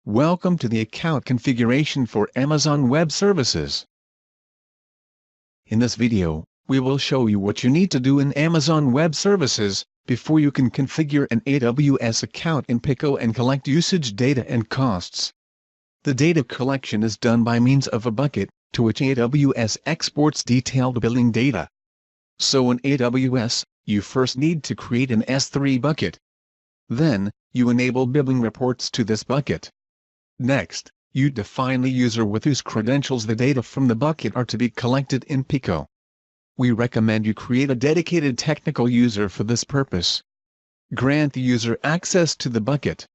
Welcome to the account configuration for Amazon Web Services. In this video, we will show you what you need to do in Amazon Web Services before you can configure an AWS account in PICCO and collect usage data and costs. The data collection is done by means of a bucket, to which AWS exports detailed billing data. So in AWS, you first need to create an S3 bucket. Then, you enable billing reports to this bucket. Next, you define the user with whose credentials the data from the bucket are to be collected in PICCO. We recommend you create a dedicated technical user for this purpose. Grant the user access to the bucket.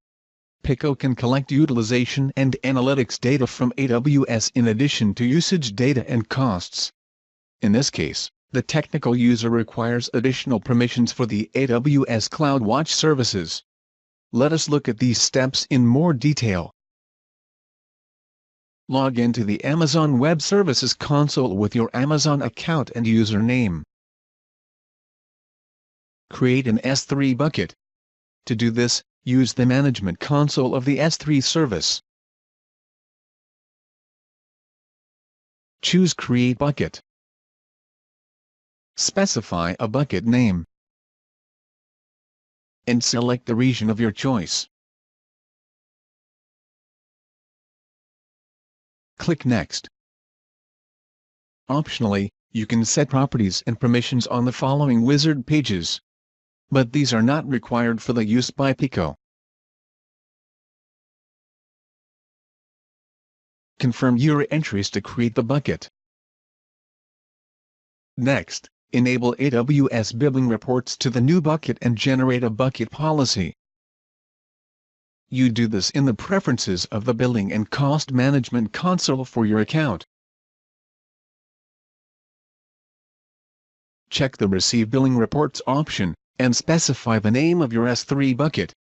PICCO can collect utilization and analytics data from AWS in addition to usage data and costs. In this case, the technical user requires additional permissions for the AWS CloudWatch services. Let us look at these steps in more detail. Log into the Amazon Web Services console with your Amazon account and username. Create an S3 bucket. To do this, use the management console of the S3 service. Choose Create Bucket. Specify a bucket name. And select the region of your choice. Click Next. Optionally, you can set properties and permissions on the following wizard pages. But these are not required for the use by PICCO. Confirm your entries to create the bucket. Next, enable AWS billing reports to the new bucket and generate a bucket policy. You do this in the preferences of the Billing and Cost Management console for your account. Check the Receive Billing Reports option, and specify the name of your S3 bucket.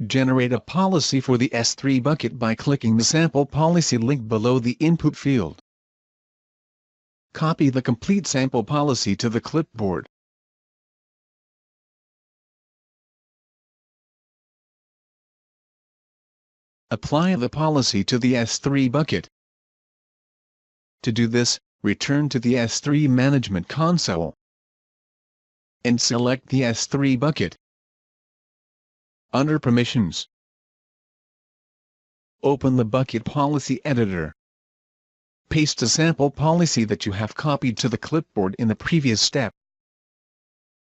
Generate a policy for the S3 bucket by clicking the sample policy link below the input field. Copy the complete sample policy to the clipboard. Apply the policy to the S3 bucket. To do this, return to the S3 Management console and select the S3 bucket. Under Permissions, open the Bucket Policy Editor. Paste a sample policy that you have copied to the clipboard in the previous step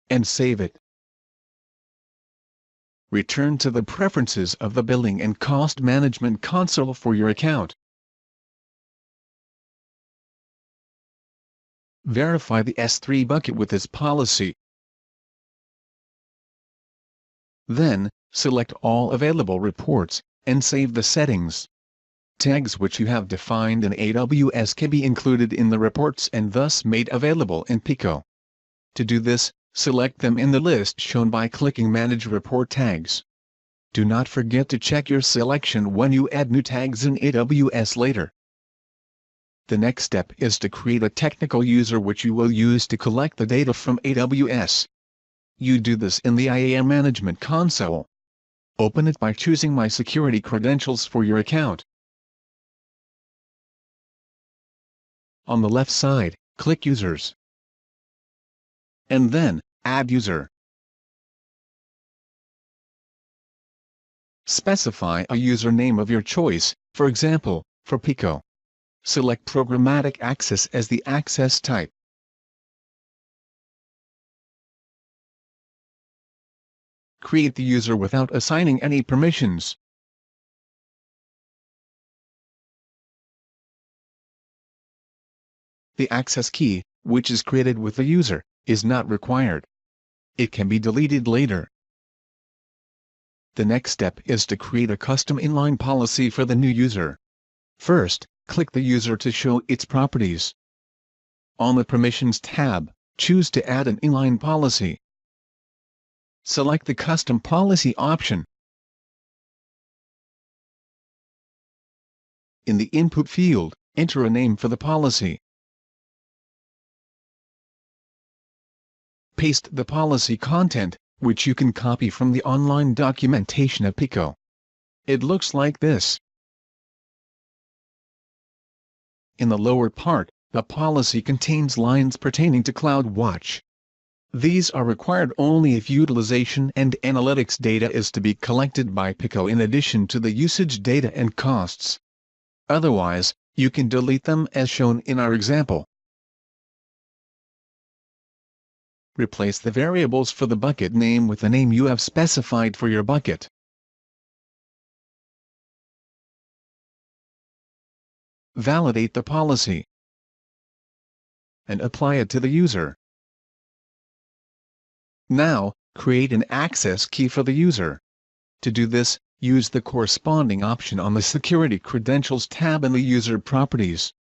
and save it. Return to the preferences of the Billing and Cost Management console for your account. Verify the S3 bucket with this policy. Then, select all available reports, and save the settings. Tags which you have defined in AWS can be included in the reports and thus made available in PICCO. To do this, select them in the list shown by clicking Manage Report Tags. Do not forget to check your selection when you add new tags in AWS later. The next step is to create a technical user which you will use to collect the data from AWS. You do this in the IAM Management console. Open it by choosing My Security Credentials for your account. On the left side, click Users. And then, Add User. Specify a username of your choice, for example, for PICCO. Select Programmatic Access as the access type. Create the user without assigning any permissions. The access key, which is created with the user, is not required. It can be deleted later. The next step is to create a custom inline policy for the new user. First, click the user to show its properties. On the Permissions tab, choose to add an inline policy. Select the Custom Policy option. In the input field, enter a name for the policy. Paste the policy content, which you can copy from the online documentation at PICCO. it looks like this. In the lower part, the policy contains lines pertaining to CloudWatch. These are required only if utilization and analytics data is to be collected by PICCO in addition to the usage data and costs. Otherwise, you can delete them as shown in our example. Replace the variables for the bucket name with the name you have specified for your bucket. Validate the policy and apply it to the user. Now, create an access key for the user. To do this, use the corresponding option on the Security Credentials tab in the User Properties.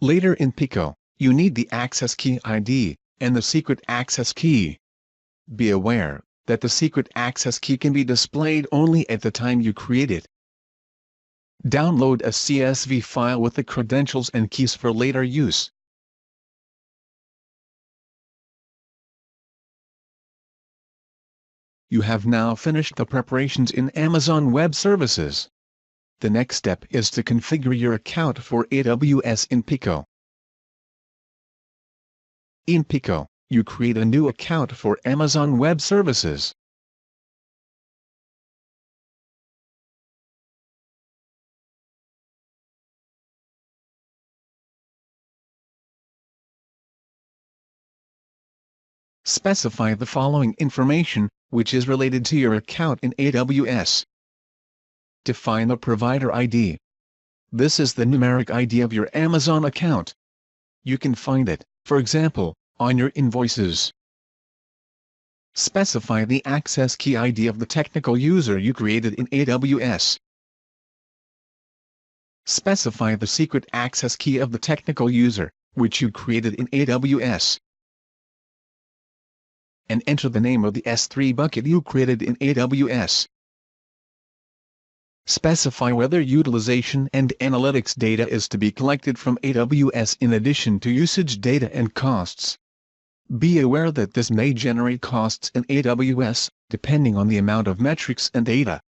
Later in PICCO, you need the access key ID and the secret access key. Be aware that the secret access key can be displayed only at the time you create it. Download a CSV file with the credentials and keys for later use. You have now finished the preparations in Amazon Web Services. The next step is to configure your account for AWS in PICCO. In PICCO, you create a new account for Amazon Web Services. Specify the following information, which is related to your account in AWS. Define the provider ID. This is the numeric ID of your Amazon account. You can find it, for example, on your invoices. Specify the access key ID of the technical user you created in AWS. Specify the secret access key of the technical user, which you created in AWS. And enter the name of the S3 bucket you created in AWS. Specify whether utilization and analytics data is to be collected from AWS in addition to usage data and costs. Be aware that this may generate costs in AWS, depending on the amount of metrics and data.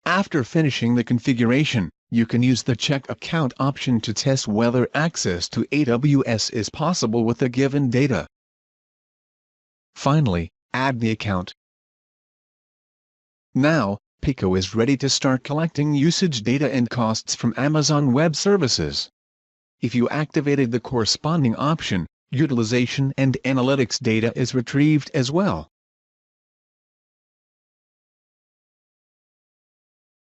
After finishing the configuration, you can use the Check Account option to test whether access to AWS is possible with the given data. Finally, add the account. Now, PICCO is ready to start collecting usage data and costs from Amazon Web Services. If you activated the corresponding option, utilization and analytics data is retrieved as well.